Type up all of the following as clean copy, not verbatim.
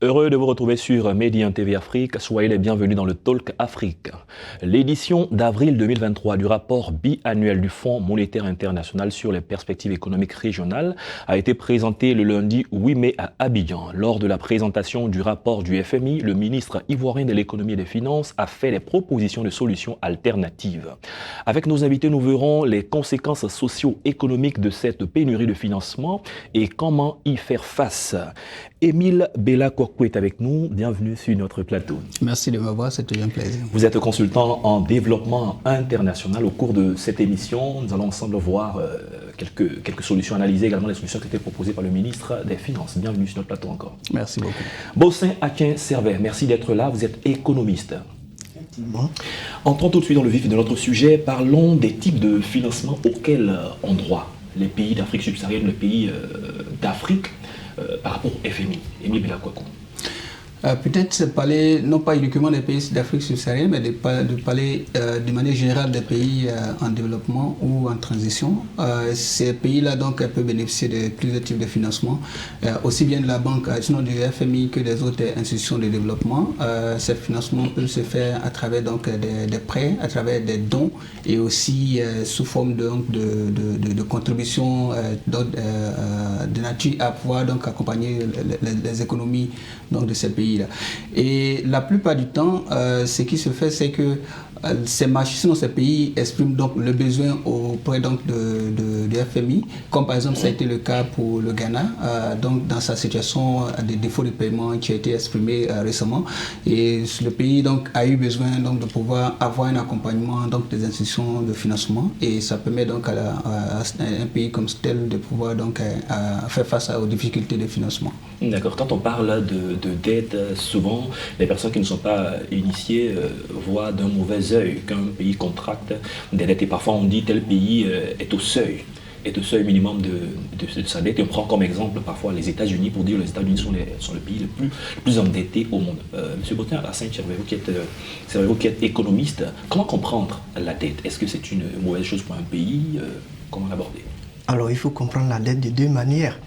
Heureux de vous retrouver sur Média TV Afrique. Soyez les bienvenus dans le Talk Afrique. L'édition d'avril 2023 du rapport biannuel du Fonds monétaire international sur les perspectives économiques régionales a été présentée le lundi 8 mai à Abidjan. Lors de la présentation du rapport du FMI, le ministre ivoirien de l'économie et des finances a fait les propositions de solutions alternatives. Avec nos invités, nous verrons les conséquences socio-économiques de cette pénurie de financement et comment y faire face. Émile Bella Kokou est avec nous. Bienvenue sur notre plateau. Merci de m'avoir, c'est toujours un plaisir. Vous êtes consultant en développement international. Au cours de cette émission, nous allons ensemble voir quelques solutions, analyser également les solutions qui étaient proposées par le ministre des Finances. Bienvenue sur notre plateau encore. Merci beaucoup. Bossin Akin-Servet, merci d'être là. Vous êtes économiste. Bon. Entrons tout de suite dans le vif de notre sujet. Parlons des types de financement auxquels ont droit les pays d'Afrique subsaharienne, les pays d'Afrique. Par rapport au FMI, Émile Bella Kokou. Peut-être parler, non pas uniquement des pays d'Afrique subsaharienne, mais de parler de manière générale des pays en développement ou en transition. Ces pays-là donc peuvent bénéficier de plusieurs types de financement, aussi bien de la banque, sinon du FMI que des autres institutions de développement. Ces financements peuvent se faire à travers donc des prêts, à travers des dons et aussi sous forme de contributions de nature à pouvoir donc accompagner les économies donc de ces pays. Et la plupart du temps, ce qui se fait, c'est que ces marchés, sinon ces pays expriment donc le besoin auprès donc de FMI, comme par exemple ça a été le cas pour le Ghana, donc dans sa situation de défaut de paiement qui a été exprimé récemment, et le pays donc a eu besoin donc de pouvoir avoir un accompagnement donc des institutions de financement, et ça permet donc à un pays comme tel de pouvoir donc faire face aux difficultés de financement. D'accord. Quand on parle de dette, souvent les personnes qui ne sont pas initiées voient d'un mauvais œil qu'un pays contracte des dettes, et parfois on dit tel pays est au seuil minimum de sa dette. Et on prend comme exemple parfois les États-Unis pour dire que les États-Unis sont le pays le plus endetté au monde. Monsieur Bossin Akin-Servet, vous qui êtes économiste, comment comprendre la dette? Est-ce que c'est une mauvaise chose pour un pays? Comment l'aborder? Alors il faut comprendre la dette de deux manières.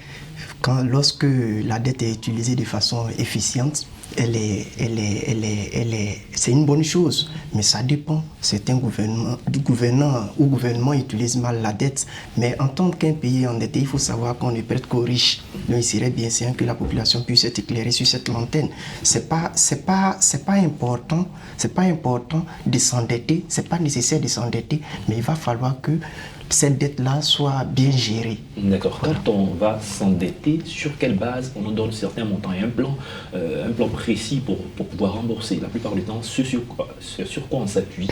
Lorsque la dette est utilisée de façon efficiente, c'est une bonne chose, mais ça dépend. Certains gouvernements utilisent mal la dette, mais en tant qu'un pays endetté, il faut savoir qu'on ne prête qu'aux riches. Donc il serait bien sûr que la population puisse être éclairée sur cette lanterne. C'est pas important de s'endetter, c'est pas nécessaire de s'endetter, mais il va falloir que cette dette-là soit bien gérée. D'accord. Quand on va s'endetter, sur quelle base on nous donne certains montants et un plan précis pour pouvoir rembourser? La plupart du temps, sur quoi on s'appuie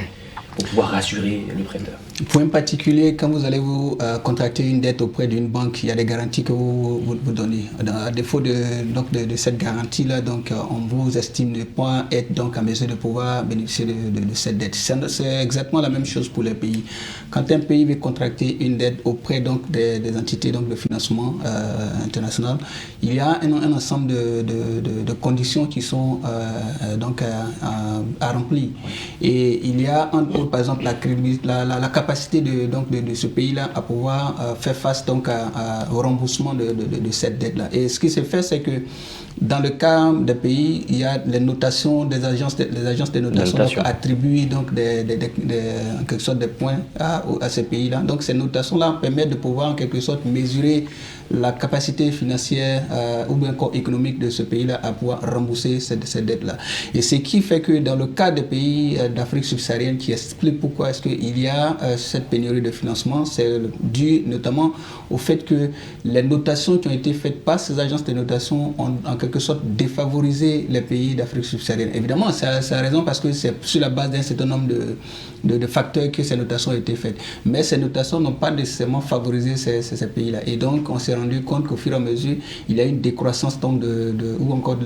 pour pouvoir rassurer le prêteur? Point particulier, quand vous allez vous contracter une dette auprès d'une banque, il y a des garanties que vous donnez. À défaut de cette garantie-là, donc on vous estime ne pas être donc en mesure de pouvoir bénéficier de cette dette. C'est exactement la même chose pour les pays. Quand un pays veut contracter une dette auprès donc des entités donc de financement international, il y a un ensemble de conditions qui sont donc à remplir. Et il y a entre autres, par exemple la capacité de ce pays-là à pouvoir faire face donc au remboursement de cette dette-là. Et ce qui se fait, c'est que dans le cas des pays, il y a les notations des agences de notation donc, attribuent donc en quelque sorte des points à ces pays-là. Donc ces notations-là permettent de pouvoir en quelque sorte mesurer la capacité financière ou bien encore économique de ce pays-là à pouvoir rembourser cette dette-là. Et ce qui fait que dans le cas des pays d'Afrique subsaharienne, qui explique pourquoi est-ce qu'il y a cette pénurie de financement, c'est dû notamment au fait que les notations qui ont été faites par ces agences de notation ont en quelque sorte défavorisé les pays d'Afrique subsaharienne. Évidemment, c'est la raison parce que c'est sur la base d'un certain nombre de facteurs que ces notations ont été faites. Mais ces notations n'ont pas nécessairement favorisé ces pays-là. Et donc, on s'est rendu compte qu'au fur et à mesure, il y a une décroissance donc ou encore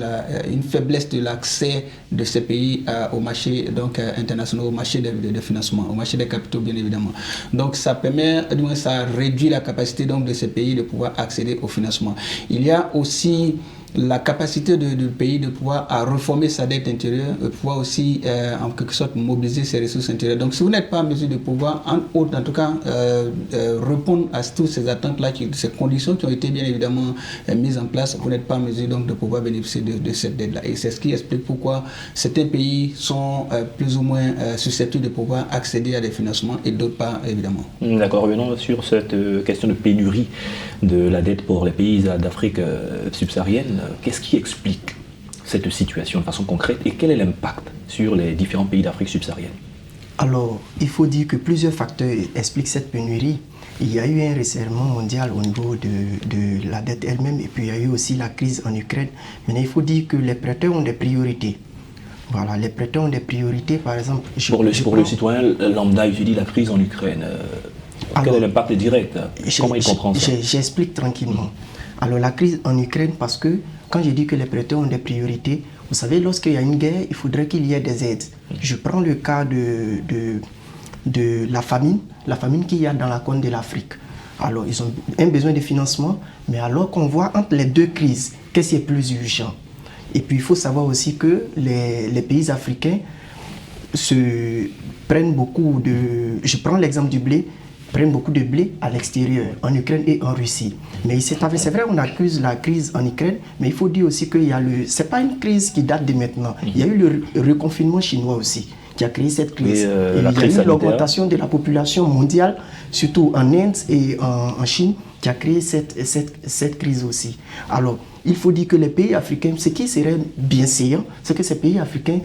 une faiblesse de l'accès de ces pays au marché donc, international, au marché de financement, au marché des capitaux, bien évidemment. Donc, ça permet, ça réduit la capacité donc, de ces pays de pouvoir accéder au financement. Il y a aussi la capacité du pays de pouvoir à reformer sa dette intérieure, de pouvoir aussi en quelque sorte mobiliser ses ressources intérieures. Donc si vous n'êtes pas en mesure de pouvoir, en tout cas, répondre à toutes ces attentes-là, ces conditions qui ont été bien évidemment mises en place, vous n'êtes pas en mesure donc de pouvoir bénéficier de cette dette-là. Et c'est ce qui explique pourquoi certains pays sont plus ou moins susceptibles de pouvoir accéder à des financements et d'autres pas, évidemment. D'accord, revenons sur cette question de pénurie de la dette pour les pays d'Afrique subsaharienne. Qu'est-ce qui explique cette situation de façon concrète et quel est l'impact sur les différents pays d'Afrique subsaharienne? Alors, il faut dire que plusieurs facteurs expliquent cette pénurie. Il y a eu un resserrement mondial au niveau de la dette elle-même et puis il y a eu aussi la crise en Ukraine. Maintenant, il faut dire que les prêteurs ont des priorités. Voilà, les prêteurs ont des priorités, par exemple... Pour le citoyen lambda, il se dit la crise en Ukraine. Quel est l'impact direct? Comment il comprend ça? J'explique tranquillement. Alors, la crise en Ukraine, parce que quand je dis que les prêteurs ont des priorités, vous savez, lorsqu'il y a une guerre, il faudrait qu'il y ait des aides. Je prends le cas de la famine qu'il y a dans la corne de l'Afrique. Alors, ils ont un besoin de financement, mais alors qu'on voit entre les deux crises, qu'est-ce qui est plus urgent? Et puis, il faut savoir aussi que les pays africains se prennent beaucoup de... Je prends l'exemple du blé, prennent beaucoup de blé à l'extérieur, en Ukraine et en Russie. Mais c'est vrai, on accuse la crise en Ukraine, mais il faut dire aussi qu'il y a c'est pas une crise qui date de maintenant. Il y a eu le reconfinement chinois aussi, qui a créé cette crise. Et il y a eu l'augmentation de la population mondiale, surtout en Inde et en Chine, qui a créé cette crise aussi. Alors, il faut dire que les pays africains, ce qui serait bien séant, c'est que ces pays africains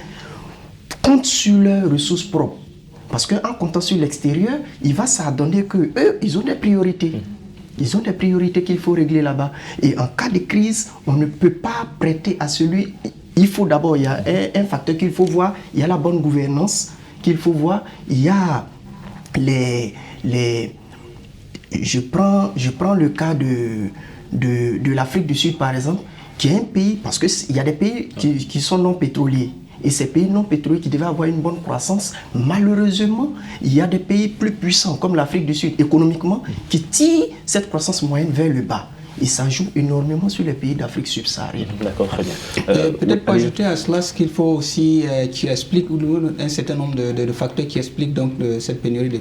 comptent sur leurs ressources propres. Parce qu'en comptant sur l'extérieur, il va s'adonner qu'eux, ils ont des priorités. Ils ont des priorités qu'il faut régler là-bas. Et en cas de crise, on ne peut pas prêter à celui... Il faut d'abord, il y a un facteur qu'il faut voir, il y a la bonne gouvernance qu'il faut voir, il y a Je prends le cas de l'Afrique du Sud, par exemple, qui est un pays, parce qu'il y a des pays qui sont non pétroliers. Et ces pays non pétroliers qui devaient avoir une bonne croissance, malheureusement, il y a des pays plus puissants, comme l'Afrique du Sud, économiquement, qui tirent cette croissance moyenne vers le bas. Et ça joue énormément sur les pays d'Afrique subsaharienne. D'accord, très bien. Peut-être pour ajouter à cela, ce qu'il faut aussi, qui explique un certain nombre de facteurs qui expliquent donc cette pénurie de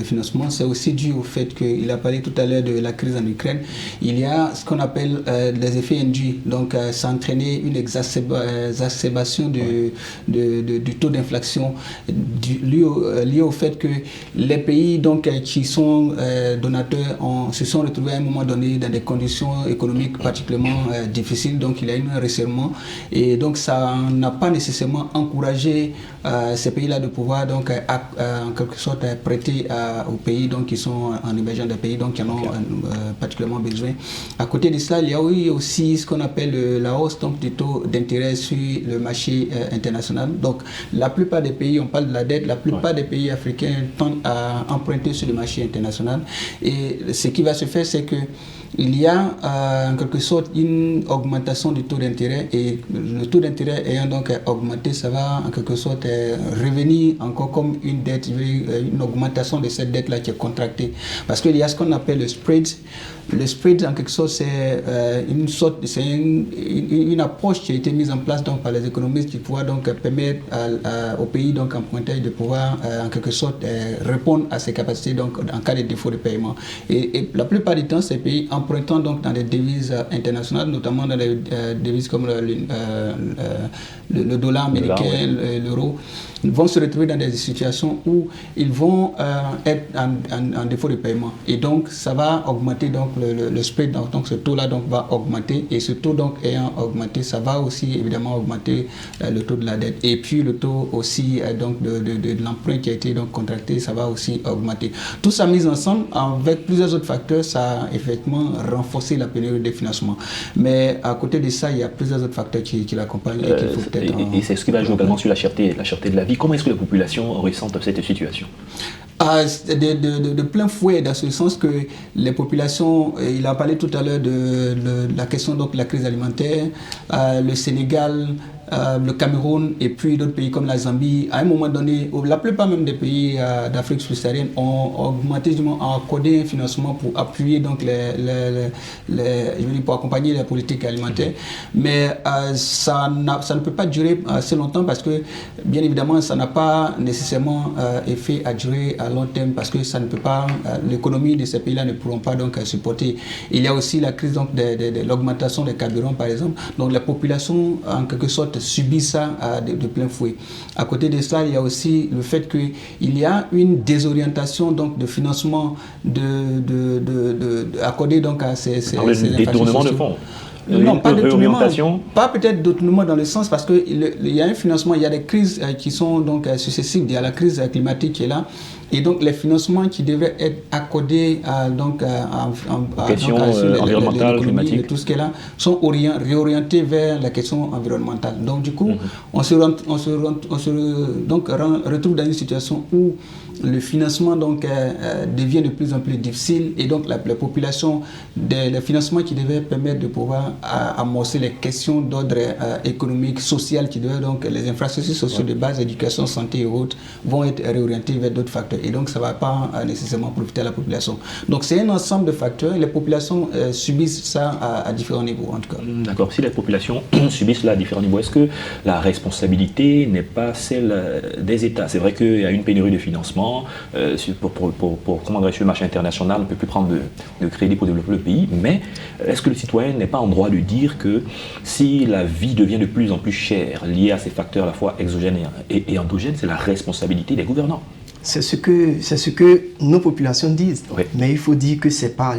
financement, c'est aussi dû au fait qu'il a parlé tout à l'heure de la crise en Ukraine. Il y a ce qu'on appelle les effets induits. Donc, ça a entraîné une exacerbation du taux d'inflation lié au fait que les pays donc, qui sont donateurs se sont retrouvés à un moment donné dans des conditions économiques particulièrement difficiles, donc il y a eu un resserrement et donc ça n'a pas nécessairement encouragé ces pays-là de pouvoir donc en quelque sorte prêter aux pays donc qui sont en émergence, des pays donc qui en ont particulièrement besoin. À côté de ça, il y a eu aussi ce qu'on appelle la hausse donc du taux d'intérêt sur le marché international. Donc la plupart des pays, on parle de la dette, la plupart des pays africains tendent à emprunter sur le marché international et ce qui va se faire, c'est que il y a en quelque sorte une augmentation du taux d'intérêt et le taux d'intérêt ayant donc augmenté, ça va en quelque sorte revenir encore comme une dette, une augmentation de cette dette-là qui est contractée. Parce qu'il y a ce qu'on appelle le spread. Le spread, en quelque sorte, c'est une approche qui a été mise en place donc, par les économistes qui pourra donc permettre aux pays donc empruntés de pouvoir en quelque sorte répondre à ces capacités donc en cas de défaut de paiement. Et la plupart du temps, ces pays empruntant donc dans des devises internationales, notamment dans des devises comme le dollar américain, l'euro, vont se retrouver dans des situations où ils vont être en défaut de paiement. Et donc, ça va augmenter donc le spread, donc ce taux-là donc va augmenter et ce taux donc ayant augmenté, ça va aussi évidemment augmenter le taux de la dette et puis le taux aussi donc de l'emprunt qui a été donc contracté, ça va aussi augmenter. Tout ça mis ensemble avec plusieurs autres facteurs, ça a effectivement renforcé la pénurie de financement. Mais à côté de ça, il y a plusieurs autres facteurs qui l'accompagnent et qu'il faut peut-être... Et c'est ce qui va jouer également sur la cherté de la vie. Comment est-ce que la population ressent cette situation? De plein fouet, dans ce sens que les populations, il a parlé tout à l'heure de la question donc, de la crise alimentaire, le Sénégal, le Cameroun et puis d'autres pays comme la Zambie, à un moment donné, la plupart même des pays d'Afrique subsaharienne ont augmenté, ont accordé un financement pour appuyer donc pour accompagner la politique alimentaire. Mais ça ne peut pas durer assez longtemps parce que, bien évidemment, ça n'a pas nécessairement effet à durer à long terme parce que ça ne peut pas, l'économie de ces pays-là ne pourront pas donc supporter. Il y a aussi la crise donc de l'augmentation des carburants, par exemple. Donc la population, en quelque sorte, subissent ça de plein fouet. À côté de ça, il y a aussi le fait qu'il y a une désorientation donc, de financement accordé donc à ces détournement de fonds. Non, pas détournement, pas peut-être détournement dans le sens parce qu'il y a un financement, il y a des crises qui sont donc successives, il y a la crise climatique qui est là, et donc les financements qui devaient être accordés questions environnementales, climatiques, tout ce qui est là, sont réorientés vers la question environnementale. Donc du coup, on se retrouve dans une situation où le financement donc, devient de plus en plus difficile et donc la population, le financement qui devait permettre de pouvoir amorcer les questions d'ordre économique, social, qui devaient donc les infrastructures sociales de base, éducation, santé et autres, vont être réorientées vers d'autres facteurs et donc ça ne va pas nécessairement profiter à la population. Donc c'est un ensemble de facteurs et les populations subissent ça à différents niveaux en tout cas. D'accord, si les populations subissent cela à différents niveaux, est-ce que la responsabilité n'est pas celle des États? C'est vrai qu'il y a une pénurie de financement. Pour commander sur le marché international, on ne peut plus prendre de crédit pour développer le pays, mais est-ce que le citoyen n'est pas en droit de dire que si la vie devient de plus en plus chère, liée à ces facteurs à la fois exogènes et endogènes, c'est la responsabilité des gouvernants? C'est ce que nos populations disent. Oui. Mais il faut dire que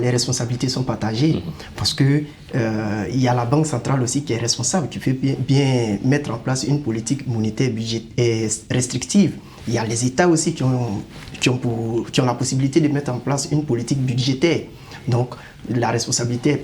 les responsabilités sont partagées. Parce que il y a la Banque centrale aussi qui est responsable, qui peut bien mettre en place une politique monétaire restrictive. Il y a les États aussi qui ont la possibilité de mettre en place une politique budgétaire. Donc, la responsabilité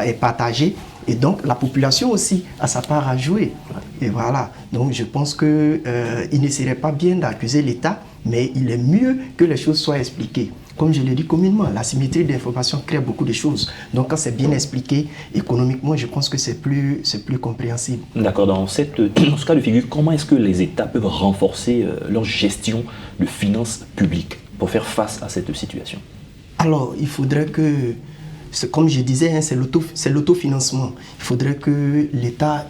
est partagée et donc la population aussi a sa part à jouer. Et voilà. Donc, je pense qu'il ne serait pas bien d'accuser l'État, mais il est mieux que les choses soient expliquées. Comme je l'ai dit communément, la symétrie d'information crée beaucoup de choses. Donc, quand c'est bien expliqué économiquement, je pense que c'est plus compréhensible. D'accord. Dans ce cas de figure, comment est-ce que les États peuvent renforcer leur gestion de finances publiques pour faire face à cette situation? Alors, il faudrait que, comme je disais, hein, c'est l'autofinancement. Il faudrait que l'État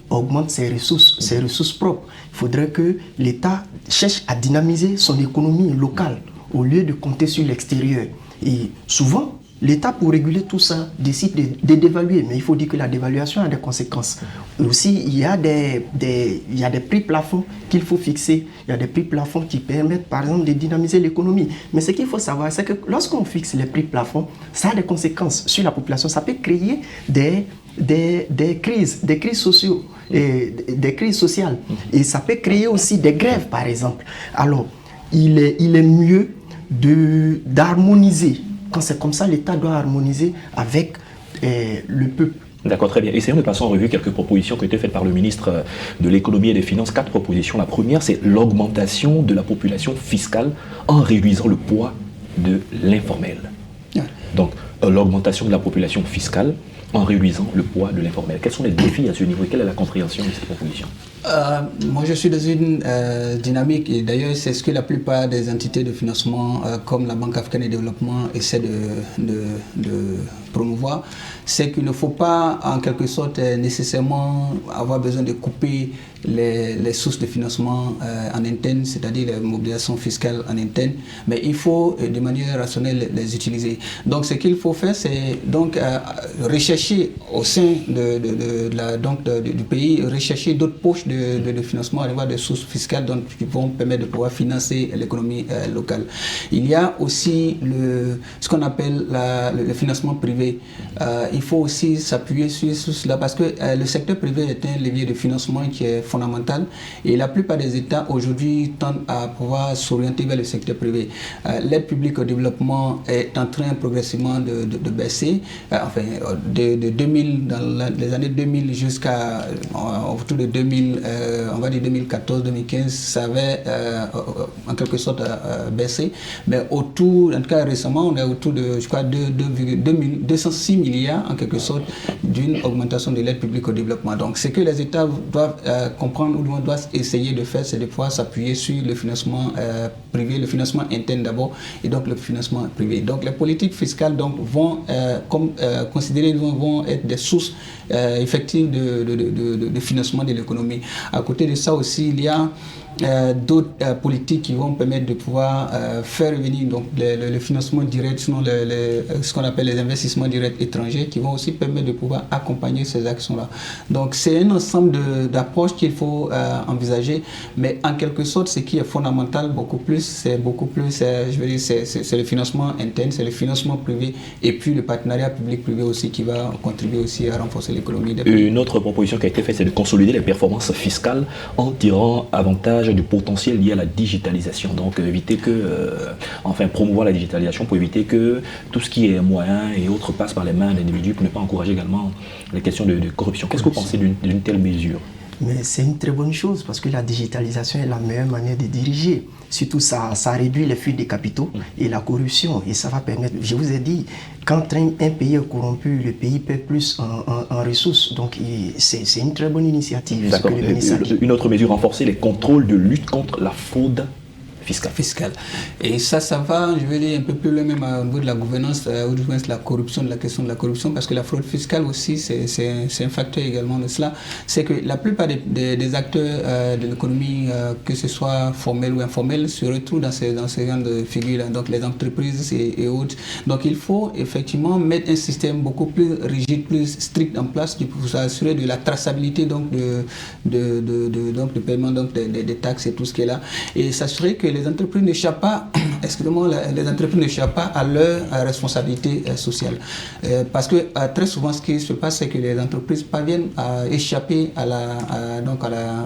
augmente ses ressources propres. Il faudrait que l'État cherche à dynamiser son économie locale au lieu de compter sur l'extérieur. Et souvent, l'État, pour réguler tout ça, décide de dévaluer. Mais il faut dire que la dévaluation a des conséquences. Et aussi, il y a des prix plafonds qu'il faut fixer. Il y a des prix plafonds qui permettent, par exemple, de dynamiser l'économie. Mais ce qu'il faut savoir, c'est que lorsqu'on fixe les prix plafonds, ça a des conséquences sur la population. Ça peut créer des crises sociaux, des crises sociales. Et ça peut créer aussi des grèves, par exemple. Alors, il est mieux d'harmoniser. Quand c'est comme ça, l'État doit harmoniser avec le peuple. D'accord, très bien. Essayons de passer en revue quelques propositions qui ont été faites par le ministre de l'économie et des finances. 4 propositions. La première, c'est l'augmentation de la population fiscale en réduisant le poids de l'informel. Donc, l'augmentation de la population fiscale en réduisant le poids de l'informel. Quels sont les défis à ce niveau et quelle est la compréhension de cette proposition? Moi, je suis dans une dynamique, et d'ailleurs, c'est ce que la plupart des entités de financement, comme la Banque africaine de développement, essaient de promouvoir. C'est qu'il ne faut pas, en quelque sorte, nécessairement avoir besoin de couper les sources de financement en interne, c'est-à-dire la mobilisation fiscale en interne, mais il faut, de manière rationnelle, les utiliser. Donc, ce qu'il faut faire, c'est donc rechercher au sein du pays, rechercher d'autres poches de financement, avoir des sources fiscales qui vont permettre de pouvoir financer l'économie locale. Il y a aussi ce qu'on appelle le financement privé privée. Il faut aussi s'appuyer sur cela parce que le secteur privé est un levier de financement qui est fondamental et la plupart des États aujourd'hui tendent à pouvoir s'orienter vers le secteur privé. L'aide publique au développement est en train progressivement de baisser. De 2000, dans les années 2000 jusqu'à autour de 2000, on va dire 2014-2015, ça avait en quelque sorte baissé. Mais autour, en tout cas récemment, on est autour de, je crois, 206 milliards en quelque sorte d'une augmentation de l'aide publique au développement. Donc ce que les États doivent comprendre ou doivent essayer de faire, c'est de pouvoir s'appuyer sur le financement privé, le financement interne d'abord, et donc le financement privé. Donc les politiques fiscales donc, vont être des sources effectives de financement de l'économie. À côté de ça aussi, il y a d'autres politiques qui vont permettre de pouvoir faire revenir donc, le financement direct, sinon ce qu'on appelle les investissements directs étrangers, qui vont aussi permettre de pouvoir accompagner ces actions-là. Donc c'est un ensemble d'approches qu'il faut envisager, mais en quelque sorte, ce qui est fondamental c'est le financement interne, c'est le financement privé, et puis le partenariat public-privé aussi qui va contribuer aussi à renforcer l'économie des pays. Une autre proposition qui a été faite, c'est de consolider les performances fiscales en tirant avantage du potentiel lié à la digitalisation. Donc éviter promouvoir la digitalisation pour éviter que tout ce qui est moyen et autres passe par les mains d'individus pour ne pas encourager également les questions de corruption. Qu'est-ce que vous pensez d'une telle mesure? Mais c'est une très bonne chose parce que la digitalisation est la meilleure manière de diriger. Surtout, ça réduit les fuites des capitaux et la corruption. Et ça va permettre, je vous ai dit, quand un pays est corrompu, le pays perd plus en ressources. Donc, c'est une très bonne initiative. D'accord. Une autre mesure, renforcer les contrôles de lutte contre la fraude fiscale. Et ça va, je vais dire, un peu plus loin même au niveau de la gouvernance, ou du moins de la corruption, de la question de la corruption, parce que la fraude fiscale aussi, c'est un facteur également de cela. C'est que la plupart des acteurs de l'économie, que ce soit formel ou informel, se retrouvent dans ces genres de figures-là, donc les entreprises et autres. Donc il faut effectivement mettre un système beaucoup plus rigide, plus strict en place pour s'assurer de la traçabilité donc de paiement donc des taxes et tout ce qui est là, et s'assurer que les entreprises n'échappent pas, à leur responsabilité sociale. Parce que très souvent, ce qui se passe, c'est que les entreprises parviennent à échapper à la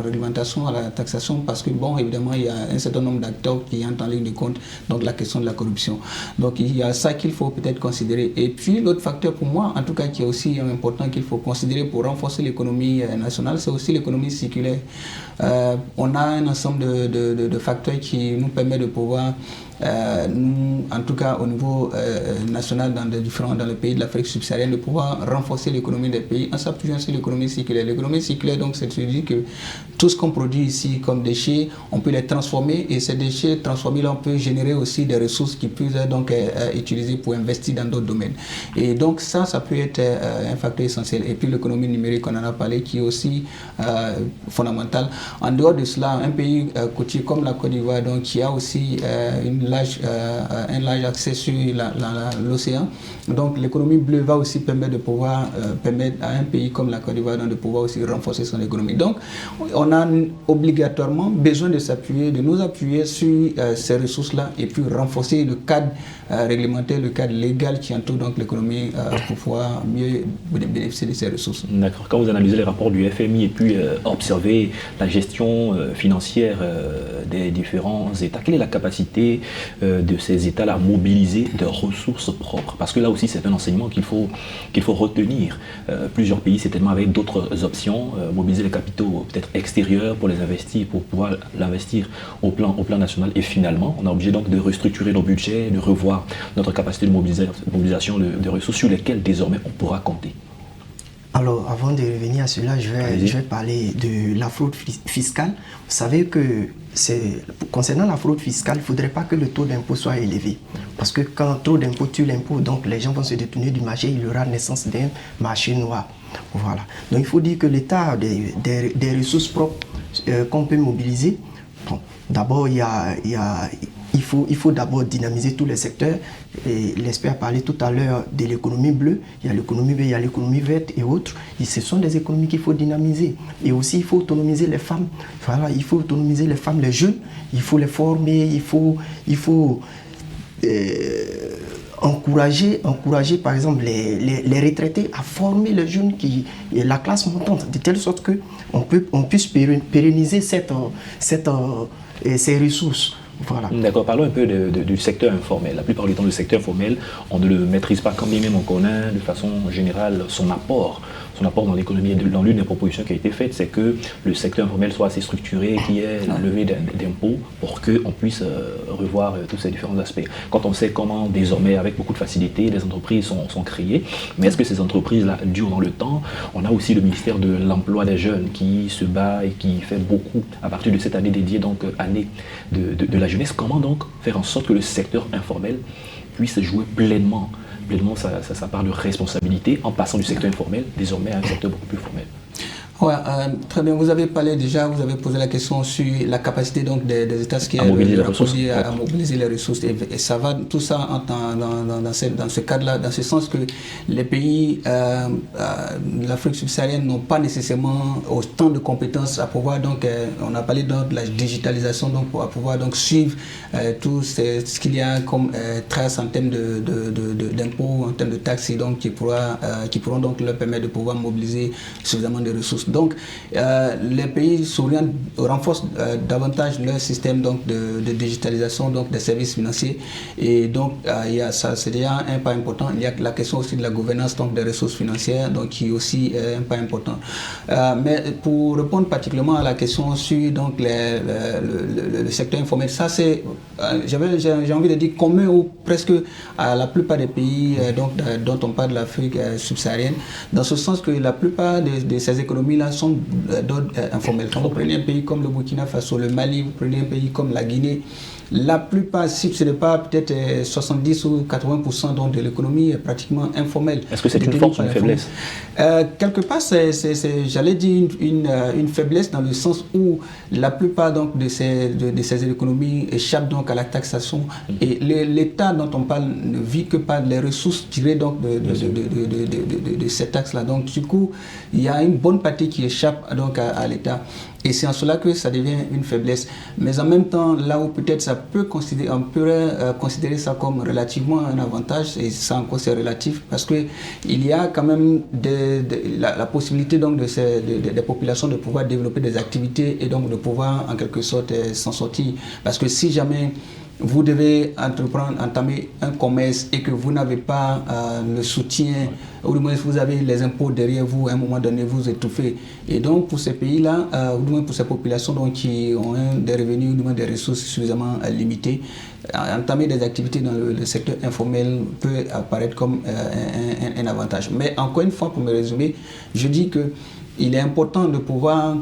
réglementation, à la taxation, parce que, bon, évidemment, il y a un certain nombre d'acteurs qui entrent en ligne de compte, donc la question de la corruption. Donc, il y a ça qu'il faut peut-être considérer. Et puis, l'autre facteur pour moi, en tout cas, qui est aussi important qu'il faut considérer pour renforcer l'économie nationale, c'est aussi l'économie circulaire. On a un ensemble de facteurs qui nous permettent de pouvoir, nous, en tout cas au niveau national dans les pays de l'Afrique subsaharienne, de pouvoir renforcer l'économie des pays en s'appuyant sur l'économie circulaire. L'économie circulaire, donc, c'est de dire que tout ce qu'on produit ici comme déchets, on peut les transformer, et ces déchets transformés, là, on peut générer aussi des ressources qui peuvent donc être utilisées pour investir dans d'autres domaines. Et donc ça peut être un facteur essentiel. Et puis l'économie numérique, on en a parlé, qui est aussi fondamentale. En dehors de cela, un pays côtier comme la Côte d'Ivoire, donc, qui a aussi un large accès sur l'océan. Donc l'économie bleue va aussi permettre à un pays comme la Côte d'Ivoire de pouvoir aussi renforcer son économie. Donc on a obligatoirement besoin de nous appuyer sur ces ressources-là, et puis renforcer le cadre réglementaire, le cadre légal qui entoure donc l'économie pour pouvoir mieux bénéficier de ces ressources. D'accord. Quand vous analysez les rapports du FMI et puis observez la gestion financière des différents États, quelle est la capacité de ces États-là à mobiliser de ressources propres? Parce que là aussi, c'est un enseignement qu'il faut retenir. Plusieurs pays, certainement avec d'autres options, mobiliser les capitaux peut-être extérieurs pour les investir, pour pouvoir l'investir au plan national. Et finalement, on est obligé donc de restructurer nos budgets, de revoir notre capacité de mobilisation de ressources sur lesquelles désormais on pourra compter. Alors, avant de revenir à cela, je vais parler de la fraude fiscale. Vous savez que concernant la fraude fiscale, il ne faudrait pas que le taux d'impôt soit élevé. Parce que quand trop d'impôt tue l'impôt, donc les gens vont se détourner du marché, il y aura naissance d'un marché noir. Voilà. Donc il faut dire que l'État a des ressources propres qu'on peut mobiliser. Bon, d'abord, il faut d'abord dynamiser tous les secteurs. L'expert a parlé tout à l'heure de l'économie bleue. Il y a l'économie bleue, il y a l'économie verte et autres. Et ce sont des économies qu'il faut dynamiser. Et aussi, il faut autonomiser les femmes. Voilà, il faut autonomiser les femmes, les jeunes. Il faut les former. Il faut encourager par exemple les retraités à former les jeunes la classe montante, de telle sorte qu'on puisse pérenniser ces ressources. Voilà. D'accord, parlons un peu du secteur informel. La plupart du temps, le secteur informel, on ne le maîtrise pas, quand bien même on connaît de façon générale son apport dans l'économie. Dans l'une des propositions qui a été faite, c'est que le secteur informel soit assez structuré, qu'il y ait levé d'impôts pour qu'on puisse revoir tous ces différents aspects. Quand on sait comment désormais, avec beaucoup de facilité, les entreprises sont créées, mais est-ce que ces entreprises-là durent dans le temps? On a aussi le ministère de l'Emploi des Jeunes qui se bat et qui fait beaucoup à partir de cette année dédiée, donc année de la jeunesse. Comment donc faire en sorte que le secteur informel puisse jouer pleinement sa part de responsabilité en passant du secteur informel désormais à un secteur beaucoup plus formel? Ouais, très bien. Vous avez posé la question sur la capacité donc des États à mobiliser les ressources. Et ça va, tout ça dans ce cadre-là, dans ce sens que les pays de l'Afrique subsaharienne n'ont pas nécessairement autant de compétences à pouvoir, donc, on a parlé donc de la digitalisation, donc pour pouvoir donc suivre tout ce qu'il y a comme traces en termes d'impôts, en termes de taxes, donc qui pourront donc leur permettre de pouvoir mobiliser suffisamment de ressources. Donc, les pays souriants renforcent davantage leur système donc, de digitalisation donc, des services financiers. Et donc, c'est déjà un pas important. Il y a la question aussi de la gouvernance donc, des ressources financières, donc, qui est aussi un pas important. Mais pour répondre particulièrement à la question sur donc, le secteur informel, ça c'est, j'ai envie de dire, commun ou presque à la plupart des pays dont on parle de l'Afrique subsaharienne, dans ce sens que la plupart de ces économies sont d'ordre informel. Quand vous prenez un pays comme le Burkina Faso, le Mali, vous prenez un pays comme la Guinée, la plupart, si ce n'est pas peut-être 70 ou 80% donc de l'économie est pratiquement informelle. Est-ce que c'est une force ou une faiblesse? Quelque part, j'allais dire une faiblesse dans le sens où la plupart donc, de ces économies échappent donc à la taxation et l'État dont on parle ne vit que par les ressources tirées donc de ces taxes-là. Donc du coup, il y a une bonne partie qui échappe donc à l'État. Et c'est en cela que ça devient une faiblesse. Mais en même temps, là où peut-être on pourrait considérer ça comme relativement un avantage, et ça encore c'est relatif, parce qu'il y a quand même la possibilité donc des populations de pouvoir développer des activités et donc de pouvoir en quelque sorte s'en sortir. Parce que si jamais vous devez entamer un commerce et que vous n'avez pas le soutien, ou du moins vous avez les impôts derrière vous, à un moment donné vous étouffez. Et donc pour ces pays-là, ou du moins pour ces populations donc, qui ont des revenus, ou du moins des ressources suffisamment limitées, entamer des activités dans le secteur informel peut apparaître comme un avantage. Mais encore une fois, pour me résumer, je dis qu'il est important de pouvoir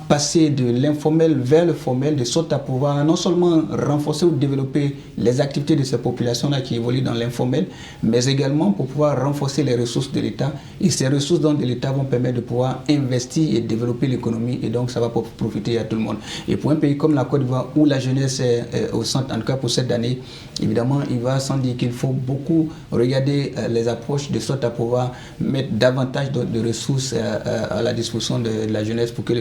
passer de l'informel vers le formel, de sorte à pouvoir non seulement renforcer ou développer les activités de ces populations-là qui évoluent dans l'informel, mais également pour pouvoir renforcer les ressources de l'État. Et ces ressources de l'État vont permettre de pouvoir investir et développer l'économie, et donc ça va profiter à tout le monde. Et pour un pays comme la Côte d'Ivoire, où la jeunesse est au centre, en tout cas pour cette année, évidemment, il va sans dire qu'il faut beaucoup regarder les approches de sorte à pouvoir mettre davantage de ressources à la disposition de la jeunesse pour que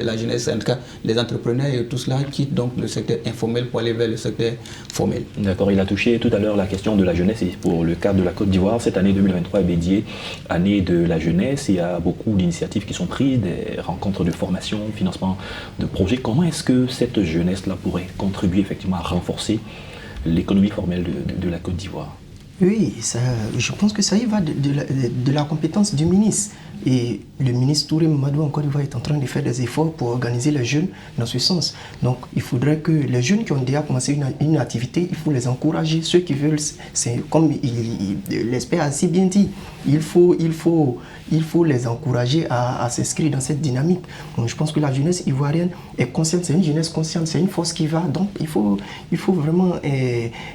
la jeunesse, en tout cas les entrepreneurs et tout cela quittent donc le secteur informel pour aller vers le secteur formel. D'accord, il a touché tout à l'heure la question de la jeunesse et pour le cadre de la Côte d'Ivoire, cette année 2023 est dédiée année de la jeunesse. Il y a beaucoup d'initiatives qui sont prises, des rencontres de formation, financement de projets. Comment est-ce que cette jeunesse-là pourrait contribuer effectivement à renforcer l'économie formelle de la Côte d'Ivoire? Oui, je pense que ça y va de la compétence du ministre. Et le ministre Touré Mamadou en Côte d'Ivoire est en train de faire des efforts pour organiser les jeunes dans ce sens. Donc il faudrait que les jeunes qui ont déjà commencé une activité, il faut les encourager. Ceux qui veulent, c'est comme l'expert a si bien dit, il faut les encourager à s'inscrire dans cette dynamique. Donc je pense que la jeunesse ivoirienne est consciente, c'est une jeunesse consciente, c'est une force qui va. Donc il faut vraiment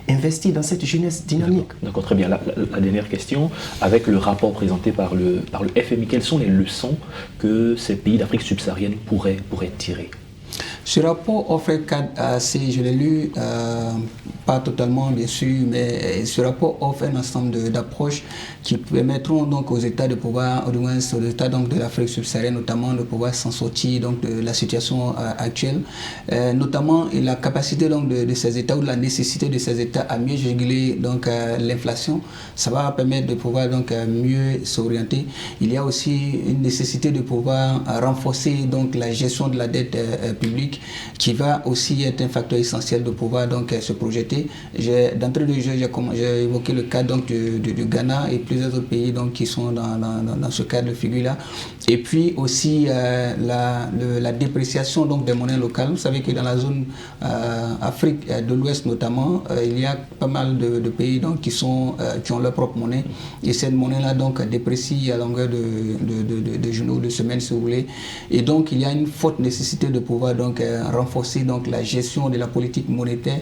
investir dans cette jeunesse dynamique. D'accord, très bien. La dernière question, avec le rapport présenté par le FMI, quelles sont les leçons que ces pays d'Afrique subsaharienne pourraient tirer? Ce rapport offre un cadre assez, je l'ai lu, pas totalement bien sûr, mais ce rapport offre un ensemble d'approches qui permettront donc aux États de pouvoir, au moins aux États donc de l'Afrique subsaharienne notamment, de pouvoir s'en sortir donc de la situation actuelle, notamment la capacité donc de ces États ou la nécessité de ces États à mieux réguler donc l'inflation. Ça va permettre de pouvoir donc mieux s'orienter. Il y a aussi une nécessité de pouvoir renforcer donc la gestion de la dette publique, qui va aussi être un facteur essentiel de pouvoir donc se projeter. D'entrée de jeu, j'ai évoqué le cas donc du Ghana et plusieurs autres pays donc qui sont dans ce cas de figure-là. Et puis aussi la dépréciation donc des monnaies locales. Vous savez que dans la zone Afrique de l'Ouest notamment, il y a pas mal de pays donc qui ont leur propre monnaie, et cette monnaie-là donc déprécie à longueur de jours, de semaines si vous voulez. Et donc il y a une forte nécessité de pouvoir donc renforcer donc la gestion de la politique monétaire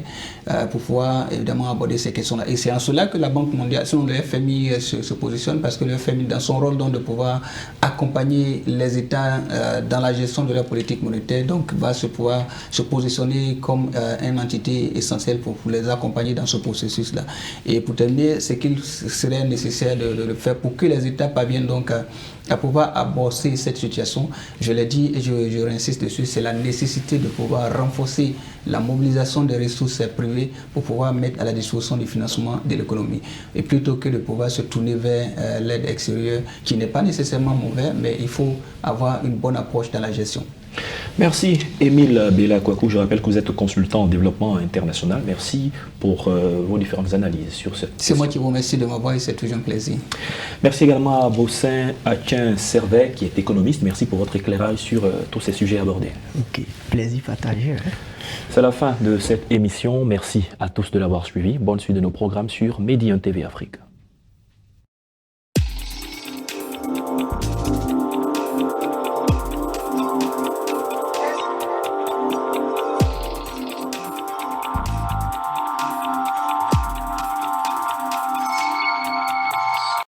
pour pouvoir évidemment aborder ces questions-là. Et c'est en cela que la Banque mondiale, selon le FMI, se positionne, parce que le FMI, dans son rôle donc de pouvoir accompagner les États dans la gestion de la politique monétaire, donc va pouvoir se positionner comme une entité essentielle pour les accompagner dans ce processus-là. Et pour terminer, c'est qu'il serait nécessaire de le faire pour que les États parviennent donc à pouvoir aborder cette situation. Je l'ai dit et je réinsiste dessus, c'est la nécessité de pouvoir renforcer la mobilisation des ressources privées pour pouvoir mettre à la disposition du financement de l'économie. Et plutôt que de pouvoir se tourner vers l'aide extérieure, qui n'est pas nécessairement mauvais, mais il faut avoir une bonne approche dans la gestion. Merci Émile Bella Kouakou. Je rappelle que vous êtes consultant en développement international. Merci pour vos différentes analyses sur cette question. C'est moi qui vous remercie de m'avoir et c'est toujours un plaisir. Merci également à Bossin Atien Servet qui est économiste. Merci pour votre éclairage sur tous ces sujets abordés. Ok, plaisir partagé. C'est la fin de cette émission. Merci à tous de l'avoir suivi. Bonne suite de nos programmes sur Medi 1 TV Afrique.